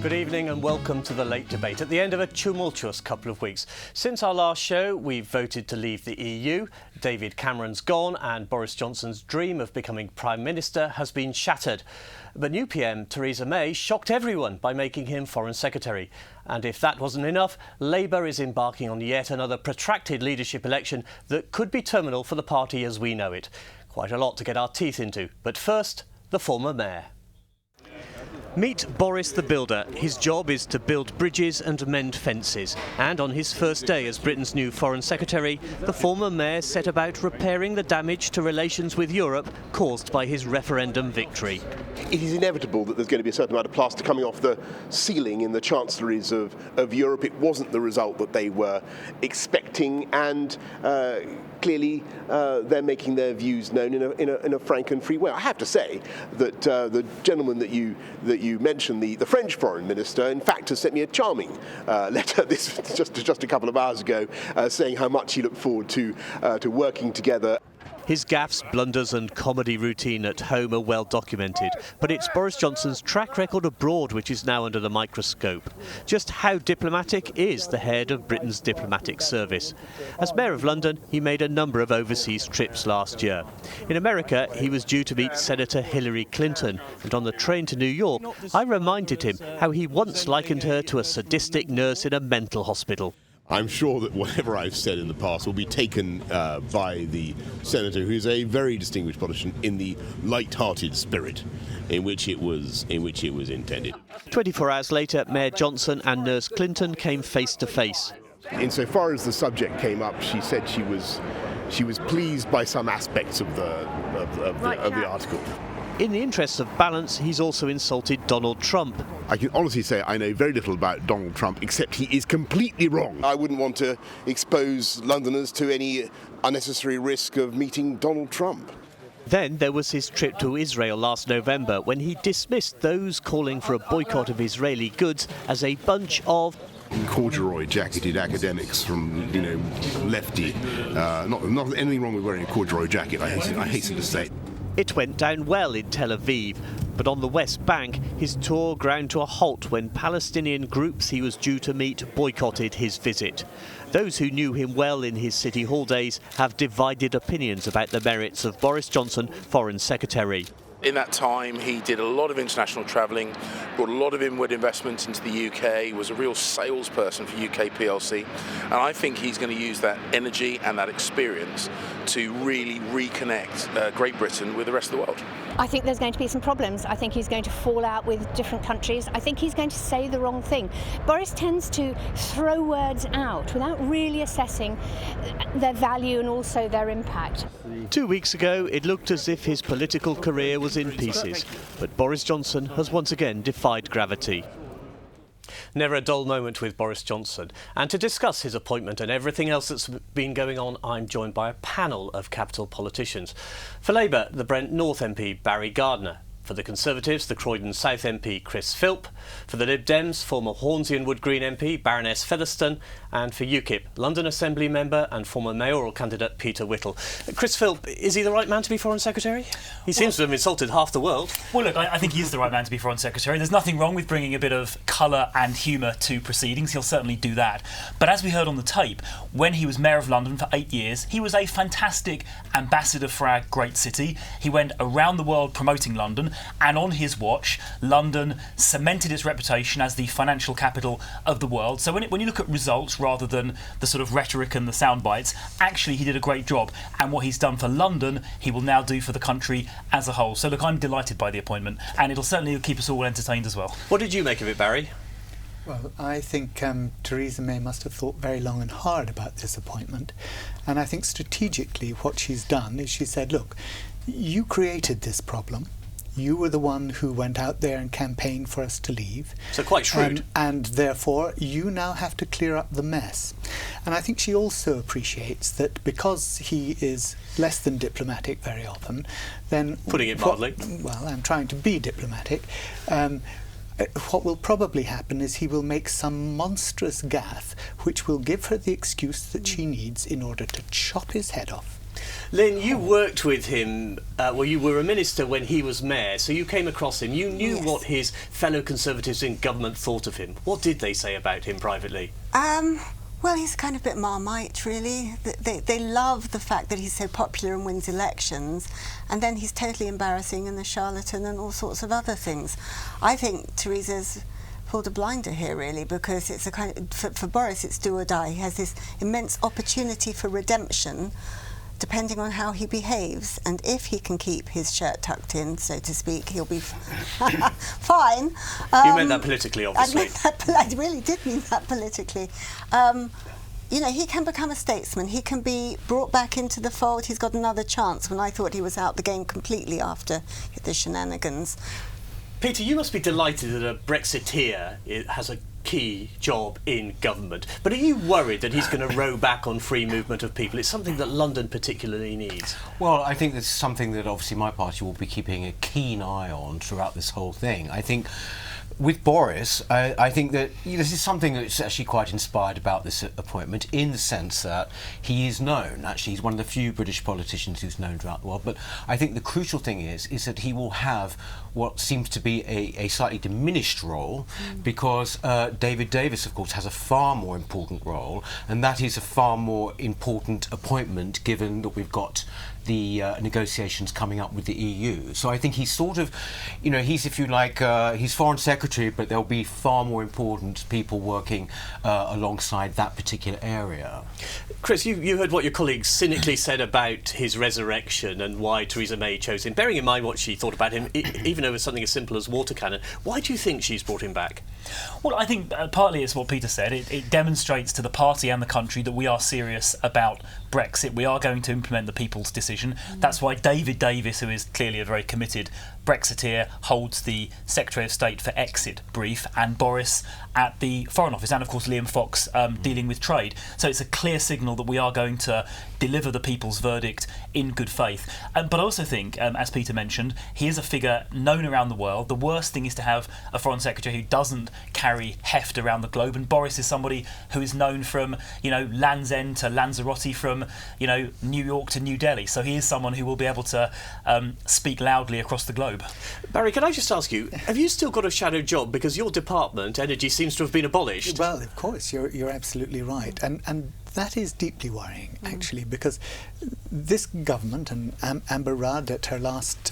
Good evening and welcome to the Late Debate. At the end of a tumultuous couple of weeks. Since our last show, we've voted to leave the EU. David Cameron's gone and Boris Johnson's dream of becoming Prime Minister has been shattered. But new PM Theresa May shocked everyone by making him Foreign Secretary. And if that wasn't enough, Labour is embarking on yet another protracted leadership election that could be terminal for the party as we know it. Quite a lot to get our teeth into. But first, the former mayor. Meet Boris the Builder. His job is to build bridges and mend fences. And on his first day as Britain's new Foreign Secretary, the former mayor set about repairing the damage to relations with Europe caused by his referendum victory. It is inevitable that there's going to be a certain amount of plaster coming off the ceiling in the chancelleries of Europe. It wasn't the result that they were expecting, and clearly they're making their views known in a frank and free way. I have to say that the gentleman that you mentioned, the French foreign minister, in fact has sent me a charming letter just a couple of hours ago saying how much he looked forward to working together. His gaffes, blunders and comedy routine at home are well documented, but it's Boris Johnson's track record abroad which is now under the microscope. Just how diplomatic is the head of Britain's diplomatic service? As Mayor of London, he made a number of overseas trips last year. In America, he was due to meet Senator Hillary Clinton, and on the train to New York, I reminded him how he once likened her to a sadistic nurse in a mental hospital. I'm sure that whatever I've said in the past will be taken by the Senator, who is a very distinguished politician, in the light-hearted spirit in which it was intended. 24 hours later, Mayor Johnson and Nurse Clinton came face to face. Insofar as the subject came up, she said she was pleased by some aspects of the article. In the interests of balance, he's also insulted Donald Trump. I can honestly say I know very little about Donald Trump, except he is completely wrong. I wouldn't want to expose Londoners to any unnecessary risk of meeting Donald Trump. Then there was his trip to Israel last November, when he dismissed those calling for a boycott of Israeli goods as a bunch of corduroy jacketed academics from, lefty. Not anything wrong with wearing a corduroy jacket, I hasten to say. It went down well in Tel Aviv, but on the West Bank, his tour ground to a halt when Palestinian groups he was due to meet boycotted his visit. Those who knew him well in his City Hall days have divided opinions about the merits of Boris Johnson, Foreign Secretary. In that time, he did a lot of international travelling, brought a lot of inward investment into the UK, was a real salesperson for UK PLC, and I think he's going to use that energy and that experience to really reconnect Great Britain with the rest of the world. I think there's going to be some problems. I think he's going to fall out with different countries. I think he's going to say the wrong thing. Boris tends to throw words out without really assessing their value and also their impact. 2 weeks ago, it looked as if his political career was in pieces, but Boris Johnson has once again defied gravity. Never a dull moment with Boris Johnson. And to discuss his appointment and everything else that's been going on, I'm joined by a panel of capital politicians. For Labour, the Brent North MP Barry Gardiner. For the Conservatives, the Croydon South MP Chris Philp. For the Lib Dems, former Hornsey and Wood Green MP Baroness Featherstone. And for UKIP, London Assembly member and former mayoral candidate Peter Whittle. Chris Philp, is he the right man to be Foreign Secretary? He seems to have insulted half the world. Well, look, I think he is the right man to be Foreign Secretary. There's nothing wrong with bringing a bit of colour and humour to proceedings. He'll certainly do that. But as we heard on the tape, when he was Mayor of London for 8 years, he was a fantastic ambassador for our great city. He went around the world promoting London, and on his watch, London cemented its reputation as the financial capital of the world. So when you look at results rather than the sort of rhetoric and the sound bites, actually he did a great job. And what he's done for London, he will now do for the country as a whole. So look, I'm delighted by the appointment, and it'll certainly keep us all entertained as well. What did you make of it, Barry? Well, I think Theresa May must have thought very long and hard about this appointment. And I think strategically what she's done is she said, look, you created this problem. You were the one who went out there and campaigned for us to leave. So quite shrewd. And therefore, you now have to clear up the mess. And I think she also appreciates that because he is less than diplomatic very often, then... Putting it mildly. Well, I'm trying to be diplomatic. What will probably happen is he will make some monstrous gaffe which will give her the excuse that she needs in order to chop his head off. Lynn, you worked with him, well, you were a minister when he was mayor, so you came across him. You knew what his fellow Conservatives in government thought of him. What did they say about him privately? Well, he's kind of a bit Marmite, really. They love the fact that he's so popular and wins elections, and then he's totally embarrassing and a charlatan and all sorts of other things. I think Theresa's pulled a blinder here, really, because it's a kind of, for Boris, it's do or die. He has this immense opportunity for redemption, depending on how he behaves, and if he can keep his shirt tucked in, so to speak, he'll be fine. You meant that politically, obviously. I really did mean that politically. You know, he can become a statesman. He can be brought back into the fold. He's got another chance when I thought he was out the game completely after the shenanigans. Peter, you must be delighted that a Brexiteer has a key job in government. But are you worried that he's going to row back on free movement of people? It's something that London particularly needs. Well, I think that's something that obviously my party will be keeping a keen eye on throughout this whole thing. I think with Boris, I think that this is something that's actually quite inspired about this appointment, in the sense that he is known. Actually, he's one of the few British politicians who's known throughout the world. But I think the crucial thing is that he will have what seems to be a slightly diminished role, because David Davis, of course, has a far more important role, and that is a far more important appointment, given that we've got the negotiations coming up with the EU. So I think he's sort of, you know, he's, if you like, he's Foreign Secretary, but there'll be far more important people working alongside that particular area. Chris, you heard what your colleagues cynically said about his resurrection and why Theresa May chose him. Bearing in mind what she thought about him, even over something as simple as water cannon, why do you think she's brought him back? Well, I think partly it's what Peter said. It demonstrates to the party and the country that we are serious about Brexit. We are going to implement the people's decision. That's why David Davis, who is clearly a very committed Brexiteer, holds the Secretary of State for Exit brief, and Boris at the Foreign Office, and of course Liam Fox dealing with trade. So it's a clear signal that we are going to deliver the people's verdict in good faith. But I also think, as Peter mentioned, he is a figure known around the world. The worst thing is to have a Foreign Secretary who doesn't carry heft around the globe, and Boris is somebody who is known from, you know, Land's End to Lanzarote, from, you know, New York to New Delhi. So he is someone who will be able to speak loudly across the globe. Barry, can I just ask you, have you still got a shadow job, because your department, Energy, seems to have been abolished? Well, of course, you're absolutely right, and that is deeply worrying, actually, because this government, and Amber Rudd at her last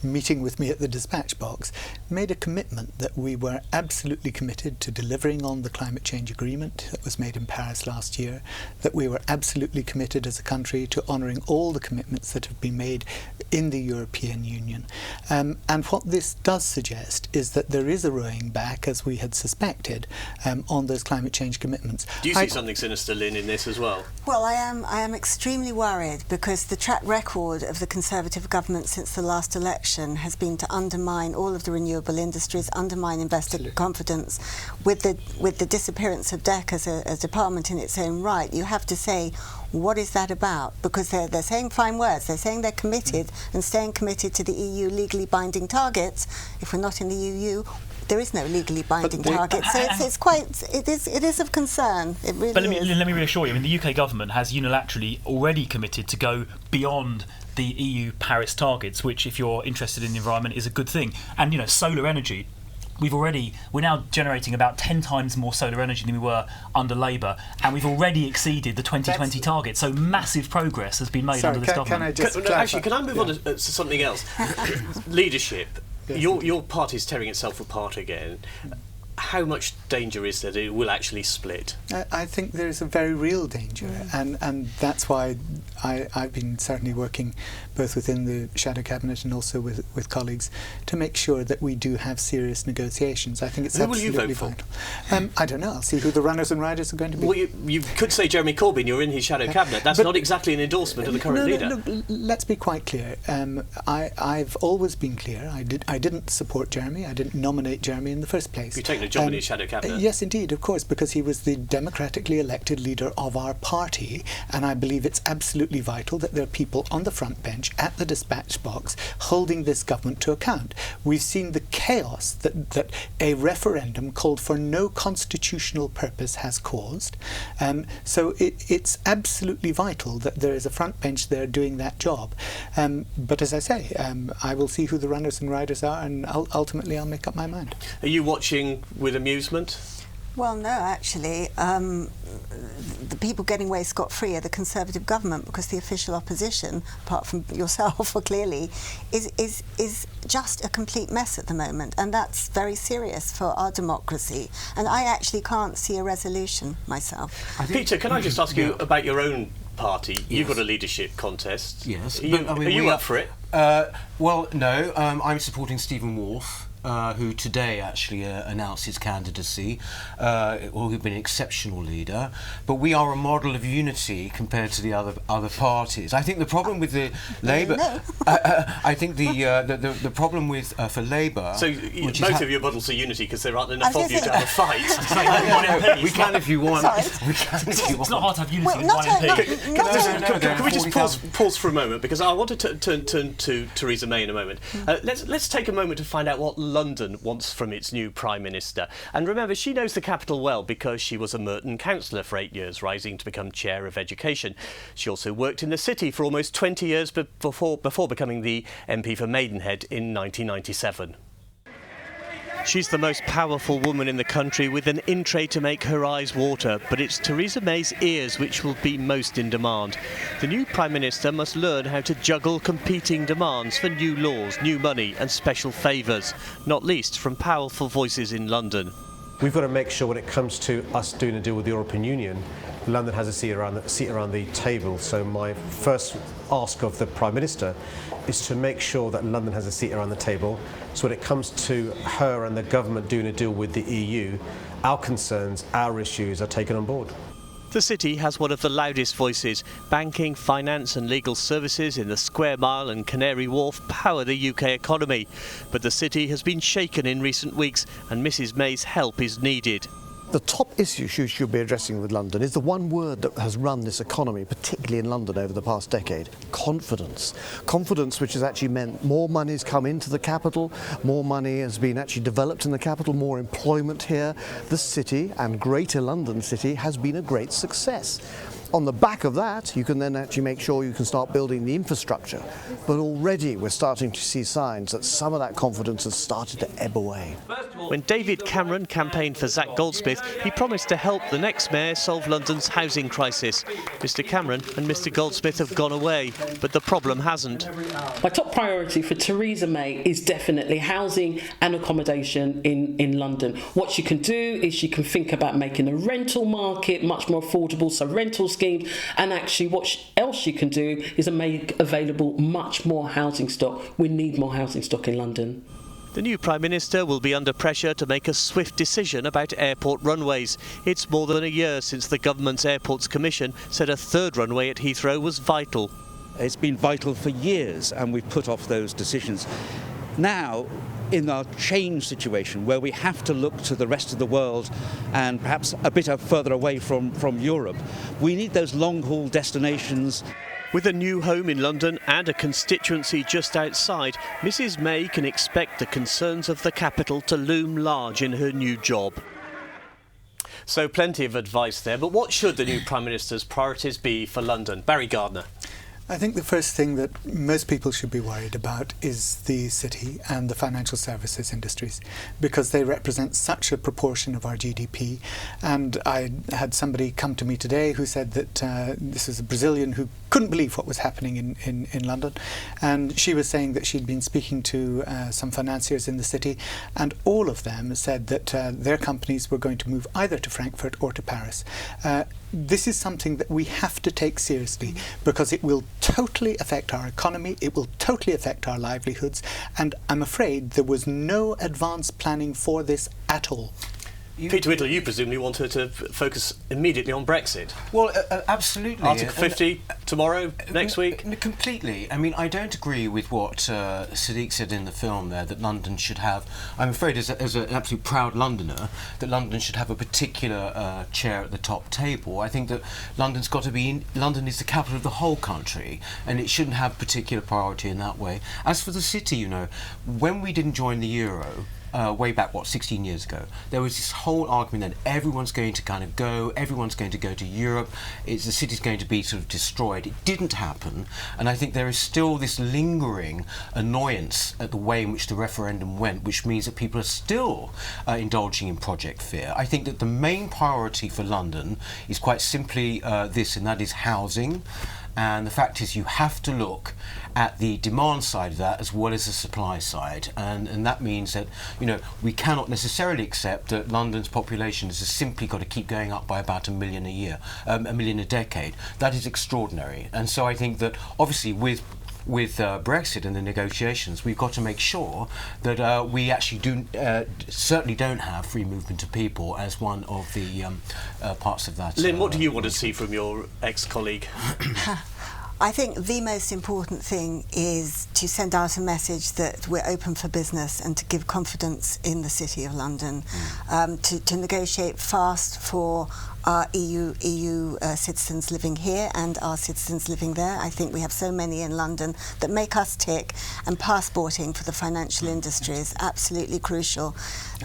meeting with me at the dispatch box, made a commitment that we were absolutely committed to delivering on the climate change agreement that was made in Paris last year, that we were absolutely committed as a country to honouring all the commitments that have been made in the European Union. And what this does suggest is that there is a rowing back, as we had suspected, on those climate change commitments. Do you see something sinister, Lynn, in this as well? Well, I am extremely worried, because the track record of the Conservative government since the last election has been to undermine all of the renewable industries, undermine investor confidence. With the disappearance of DEC as a department in its own right, you have to say, what is that about? Because they're saying fine words. They're saying they're committed and staying committed to the EU legally binding targets. If we're not in the EU, there is no legally binding target, so it is of concern. It really but is. let me reassure you. I mean, the UK government has unilaterally already committed to go beyond the EU Paris targets, which, if you're interested in the environment, is a good thing. And, you know, solar energy. We're now generating about 10 times more solar energy than we were under Labour, and we've already exceeded the 2020 target. So massive progress has been made under this government. Can I move on to something else? Leadership. Your party's tearing itself apart again. How much danger is there that it will actually split? I think there is a very real danger, and that's why I've been certainly working both within the Shadow Cabinet and also with colleagues to make sure that we do have serious negotiations. I think it's absolutely vital. I don't know. I'll see who the runners and riders are going to be. Well, you could say Jeremy Corbyn. You're in his Shadow Cabinet. That's not exactly an endorsement of the current leader. No, let's be quite clear. I've always been clear. I didn't support Jeremy. I didn't nominate Jeremy in the first place. You've taken a job in his shadow cabinet. Yes, indeed, of course, because he was the democratically elected leader of our party, and I believe it's absolutely vital that there are people on the front bench at the dispatch box holding this government to account. We've seen the chaos that a referendum called for no constitutional purpose has caused. So it's absolutely vital that there is a front bench there doing that job. But as I say, I will see who the runners and riders are, and ultimately I'll make up my mind. Are you watching with amusement? Well, no, actually, the people getting away scot-free are the Conservative government, because the official opposition, apart from yourself, clearly, is just a complete mess at the moment, and that's very serious for our democracy. And I actually can't see a resolution myself. Peter, can I just ask you about your own party? Yes. You've got a leadership contest. Yes. Are you up for it? Well, no. I'm supporting Stephen Wolfe, who today actually announced his candidacy, who's been an exceptional leader. But we are a model of unity compared to the other parties. I think the problem with the Labour, I think the problem with for Labour. So both of you are models of unity because there aren't enough of you to have a fight. We can if you want. We can if you want. It's not hard to have unity with one MP. Can we just pause for a moment, because I want to turn to Theresa May in a moment. Let's take a moment to find out what London wants from its new Prime Minister. And remember, she knows the capital well because she was a Merton councillor for 8 years, rising to become Chair of Education. She also worked in the city for almost 20 years before becoming the MP for Maidenhead in 1997. She's the most powerful woman in the country, with an in tray to make her eyes water, but it's Theresa May's ears which will be most in demand. The new Prime Minister must learn how to juggle competing demands for new laws, new money and special favours, not least from powerful voices in London. We've got to make sure when it comes to us doing a deal with the European Union, London has a seat around the table. So my first ask of the Prime Minister is to make sure that London has a seat around the table. So when it comes to her and the government doing a deal with the EU, our concerns, our issues are taken on board. The city has one of the loudest voices. Banking, finance and legal services in the Square Mile and Canary Wharf power the UK economy. But the city has been shaken in recent weeks, and Mrs May's help is needed. The top issue she should be addressing with London is the one word that has run this economy, particularly in London over the past decade: confidence. Confidence, which has actually meant more money's come into the capital, more money has been actually developed in the capital, more employment here. The city, and Greater London City, has been a great success. On the back of that, you can then actually make sure you can start building the infrastructure. But already we're starting to see signs that some of that confidence has started to ebb away. When David Cameron campaigned for Zac Goldsmith, he promised to help the next mayor solve London's housing crisis. Mr Cameron and Mr Goldsmith have gone away, but the problem hasn't. My top priority for Theresa May is definitely housing and accommodation in London. What she can do is she can think about making the rental market much more affordable, so rental schemes, and actually what else she can do is make available much more housing stock. We need more housing stock in London. The new Prime Minister will be under pressure to make a swift decision about airport runways. It's more than a year since the government's Airports Commission said a third runway at Heathrow was vital. It's been vital for years, and we've put off those decisions. Now, in our change situation, where we have to look to the rest of the world and perhaps a bit further away from Europe, we need those long-haul destinations. With a new home in London and a constituency just outside, Mrs May can expect the concerns of the capital to loom large in her new job. So plenty of advice there, but what should the new Prime Minister's priorities be for London? Barry Gardiner. I think the first thing that most people should be worried about is the city and the financial services industries, because they represent such a proportion of our GDP. And I had somebody come to me today who said that this is a Brazilian who couldn't believe what was happening in London, and she was saying that she'd been speaking to some financiers in the city, and all of them said that their companies were going to move either to Frankfurt or to Paris. This is something that we have to take seriously, because it will totally affect our economy, it will totally affect our livelihoods, and I'm afraid there was no advanced planning for this at all. Peter Whittle, you presumably want her to focus immediately on Brexit. Well, absolutely. Article 50 tomorrow, next week? Completely. I mean, I don't agree with what Sadiq said in the film there, that London should have, I'm afraid as an absolute proud Londoner, that London should have a particular chair at the top table. I think that London's got to be, London is the capital of the whole country, and it shouldn't have particular priority in that way. As for the city, you know, when we didn't join the euro, way back, 16 years ago, there was this whole argument that everyone's going to kind of go, everyone's going to go to Europe, the city's going to be sort of destroyed. It didn't happen, and I think there is still this lingering annoyance at the way in which the referendum went, which means that people are still indulging in project fear. I think that the main priority for London is quite simply this, and that is housing. And the fact is, you have to look at the demand side of that as well as the supply side, and that means that, you know, we cannot necessarily accept that London's population has simply got to keep going up by about 1 million a year, 1 million a decade. That is extraordinary, and so I think that obviously with Brexit and the negotiations, we've got to make sure that we actually certainly don't have free movement of people as one of the parts of that. Lynn, what do you want to see from your ex-colleague? I think the most important thing is to send out a message that we're open for business and to give confidence in the City of London, to negotiate fast for our EU citizens living here and our citizens living there. I think we have so many in London that make us tick, and passporting for the financial industry is absolutely crucial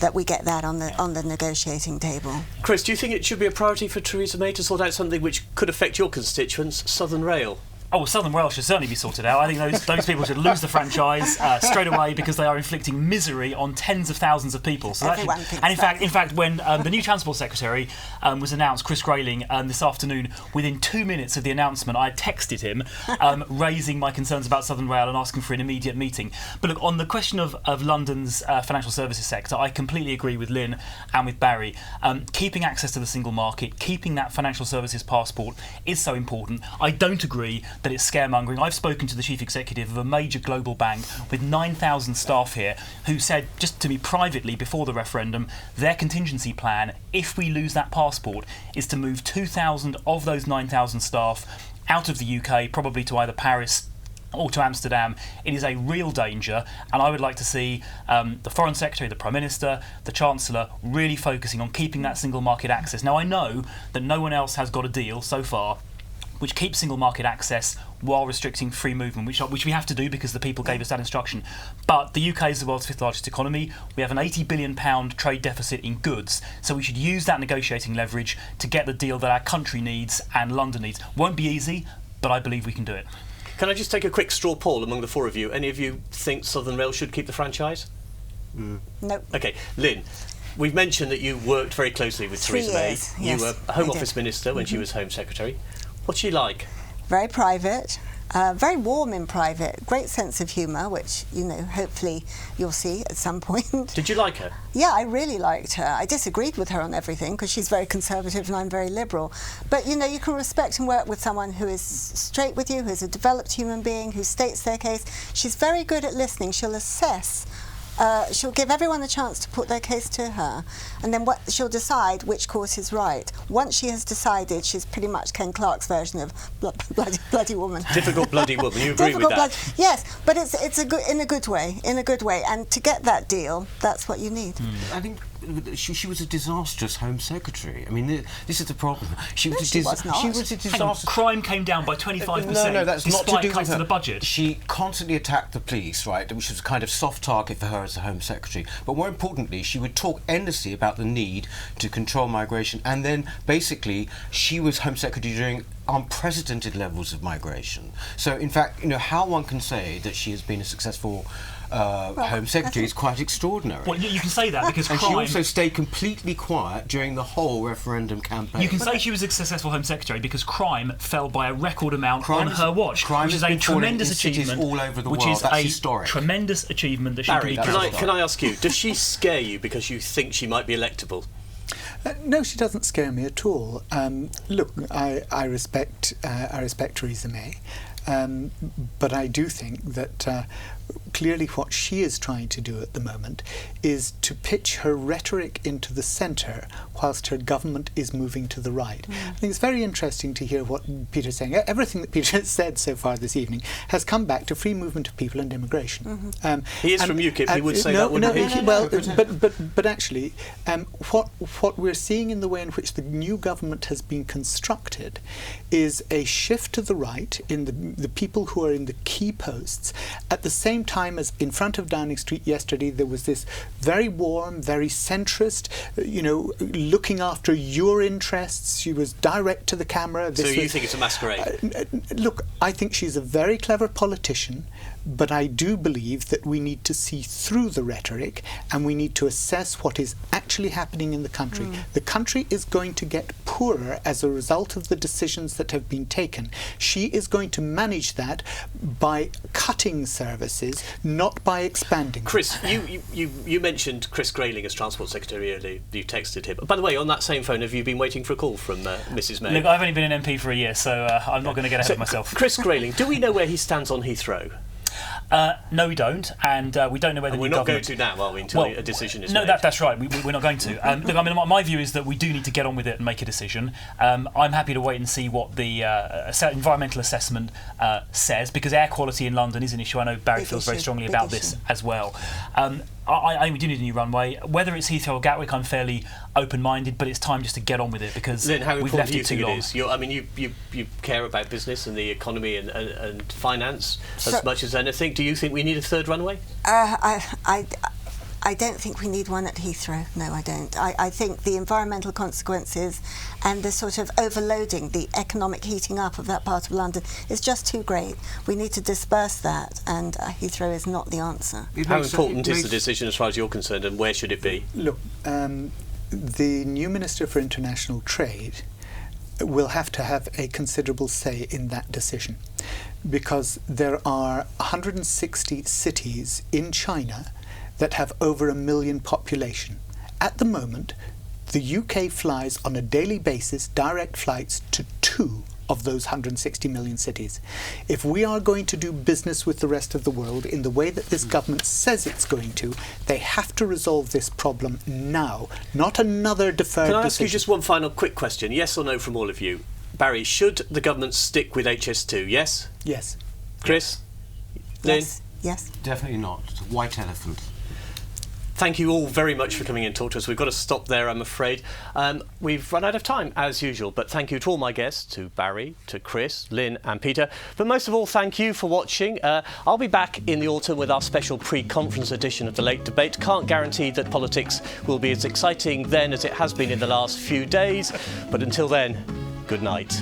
that we get that on the negotiating table. Chris, do you think it should be a priority for Theresa May to sort out something which could affect your constituents, Southern Rail? Oh, well, Southern Rail should certainly be sorted out. I think those people should lose the franchise straight away, because they are inflicting misery on tens of thousands of people. So Everyone that should, thinks and in fact, when the new Transport Secretary was announced, Chris Grayling, this afternoon, within 2 minutes of the announcement, I texted him raising my concerns about Southern Rail and asking for an immediate meeting. But look, on the question of London's financial services sector, I completely agree with Lynn and with Barry. Keeping access to the single market, keeping that financial services passport is so important. I don't agree that it's scaremongering. I've spoken to the chief executive of a major global bank with 9,000 staff here, who said just to me privately before the referendum, their contingency plan, if we lose that passport, is to move 2,000 of those 9,000 staff out of the UK, probably to either Paris or to Amsterdam. It is a real danger, and I would like to see the Foreign Secretary, the Prime Minister, the Chancellor really focusing on keeping that single market access. Now, I know that no one else has got a deal so far which keeps single market access while restricting free movement, which we have to do because the people gave us that instruction. But the UK is the world's 5th largest economy. We have an £80 billion trade deficit in goods, so we should use that negotiating leverage to get the deal that our country needs and London needs. Won't be easy, but I believe we can do it. Can I just take a quick straw poll among the four of you? Any of you think Southern Rail should keep the franchise? No. OK, Lynn, we've mentioned that you worked very closely with Theresa May. Yes, you were Home Office Minister when she was Home Secretary. What's she like? Very private, very warm in private, great sense of humour, which, you know, hopefully you'll see at some point. Did you like her? Yeah, I really liked her. I disagreed with her on everything because she's very conservative and I'm very liberal. But, you know, you can respect and work with someone who is straight with you, who's a developed human being, who states their case. She's very good at listening. She'll assess. She'll give everyone a chance to put their case to her, and then she'll decide which course is right. Once she has decided, she's pretty much Ken Clark's version of bloody woman. Difficult bloody woman. You agree with that? Yes, but it's in a good way. And to get that deal, that's what you need. I think she was a disastrous Home Secretary. I mean, this is the problem. She was not. She was a disaster. Hang on, crime came down by 25%. No, that's not to do with her. The budget. She constantly attacked the police, right, which was a kind of soft target for her as a Home Secretary. But more importantly, she would talk endlessly about the need to control migration, and then basically she was Home Secretary during unprecedented levels of migration. So, in fact, you know, how one can say that she has been a successful Home Secretary is quite extraordinary. Well, you can say that because and crime... she also stayed completely quiet during the whole referendum campaign. You can say she was a successful Home Secretary because crime fell by a record amount on her watch, which is a tremendous achievement. All over the which world. is That's a historic. Tremendous achievement that she Barry, can be can I ask you, does she scare you because you think she might be electable? No, she doesn't scare me at all. Look, I respect Theresa May. But I do think that clearly what she is trying to do at the moment is to pitch her rhetoric into the centre whilst her government is moving to the right. I think it's very interesting to hear what Peter's saying. Everything that Peter has said so far this evening has come back to free movement of people and immigration. He is from UKIP, he would say that, wouldn't he? Well, but actually, what we're seeing in the way in which the new government has been constructed is a shift to the right in the people who are in the key posts. At the same time as in front of Downing Street yesterday, there was this very warm, very centrist, looking after your interests. She was direct to the camera. So you think it's a masquerade? Look, I think she's a very clever politician, but I do believe that we need to see through the rhetoric and we need to assess what is actually happening in the country. The country is going to get poorer as a result of the decisions that have been taken. She is going to manage that by cutting services, not by expanding. Chris, you mentioned Chris Grayling as Transport Secretary earlier. You texted him. By the way, on that same phone, have you been waiting for a call from Mrs May? Look, I've only been an MP for a year, so I'm not going to get ahead of myself. Chris Grayling, do we know where he stands on Heathrow? No, we don't, and we don't know whether we're not going to now, are we? Until a decision is made. No, that's right. We're not going to. Look, I mean, my view is that we do need to get on with it and make a decision. I'm happy to wait and see what the environmental assessment says, because air quality in London is an issue. I know Barry feels very strongly about this as well. We do need a new runway. Whether it's Heathrow or Gatwick, I'm fairly open-minded, but it's time just to get on with it because Lynn, how we've left important do you it think too long. It is? You care about business and the economy and finance as much as anything. Do you think we need a third runway? I don't think we need one at Heathrow. No, I don't. I think the environmental consequences and the sort of overloading, the economic heating up of that part of London is just too great. We need to disperse that, and Heathrow is not the answer. How important is the decision as far as you're concerned, and where should it be? Look, the new Minister for International Trade will have to have a considerable say in that decision, because there are 160 cities in China that have over 1 million population. At the moment, the UK flies on a daily basis direct flights to 2 of those 160 million cities. If we are going to do business with the rest of the world in the way that this government says it's going to, they have to resolve this problem now, not another deferred decision. Can I ask you just one final quick question, yes or no from all of you? Barry, should the government stick with HS2, yes? Yes. Chris? Lynn? Yes. Definitely not. It's a white elephant. Thank you all very much for coming in and talk to us. We've got to stop there, I'm afraid. We've run out of time, as usual, but thank you to all my guests, to Barry, to Chris, Lynn and Peter. But most of all, thank you for watching. I'll be back in the autumn with our special pre-conference edition of The Late Debate. Can't guarantee that politics will be as exciting then as it has been in the last few days, but until then, good night.